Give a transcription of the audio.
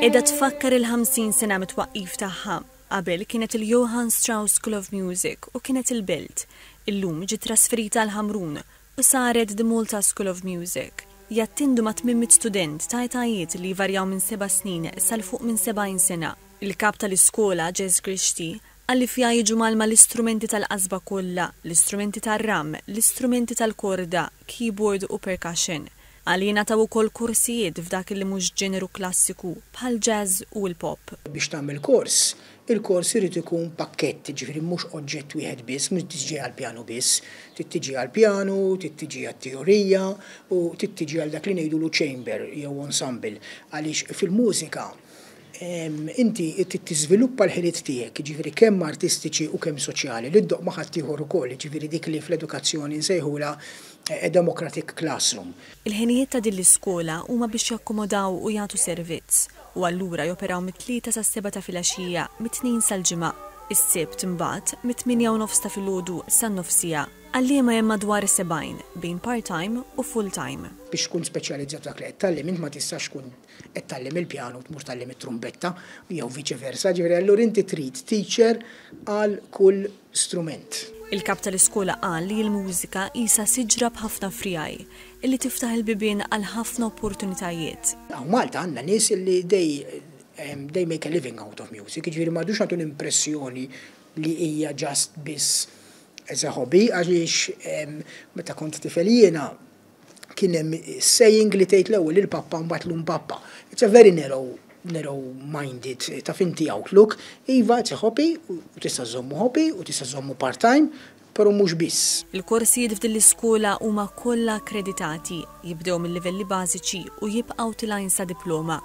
Edha tfakkar il-50 sena mit-twaqqif tagħha. Qabel kienet il-Johann Strauss School of Music u kienet il-Belt. Illum ġiet trasferita għal Ħamrun u saret The Malta School of Music. Jattindu ma' 800 student ta' etajiet li jvarjaw minn 7 snin sal fuq minn 70 sena. Il-kap tal-iskola Jez Grishti għalli fija jiġu malma l-istrumenti tal-qasba kollha, l-istrumenti tal-ram, l-istrumenti tal-korda, keyboard u percussion. Għalina ta' ukoll kursijiet f'dak li mhux ġeneru klassiku bħal jazz u l-pop. Biex tagħmel kors, il-kors irid ikun pakkett, ġifieri mhux oġġett wieħed biss, mhux tiġi għall-pjano biss, tiġi għall-pjano, tiġi għat-teorija u tiġi għal dak li ngħidulu chamber jew ensemble. Għaliex fil-mużika inti tiżviluppa l-ħiliet tiegħek, ġifieri kemm artistiċi u kemm soċjali, li ddoq ma' ħadd ieħor ukoll, ġifieri dik li fl-edukazzjoni nsejħula democratic classroom. Il-ħinijiet ta' din l-iskola huma biex jakkomodaw u jagħtu servizz u allura joperaw mit-3 sas-7 ta' filgħaxija, mit-2 sal-ġimgħa. Is-sibt imbagħad mit-8:30 ta' filgħodu san-nofsija għalliema hemm madwar 70 bejn part-time u full-time. Biex tkun speċjalizzat dak li qed tagħlem int ma tistax tkun qed tagħlem il-pjano u tmur tagħlem it-trumbetta jew viċi versa, ġifieri allura inti trid teacher għal kull strument. Il-kap tal-iskola qal li l-mużika isa siġra b'ħafna frijaj illi tiftaħ il-bibien għal ħafna opportunitajiet. Malta għandna nies li they make a living out of music, ġifieri m'għadux nagħtu l-impressjoni li hija just biss as a hobby, għaliex meta kont tifel jiena kien hemm saying li tgħid l-ewwel il-pappa mbagħad lum pappa. It's a very narrow-minded ta' finti outlook. Iva, it's a hobby, u tista' żommu hobby, u tista' żommu part-time, però mhux biss. Il-korsijiet f'din l-iskola huma kollha akkreditati, jibdew mill-livelli bażiċi u jibqgħu tilajn sa diploma.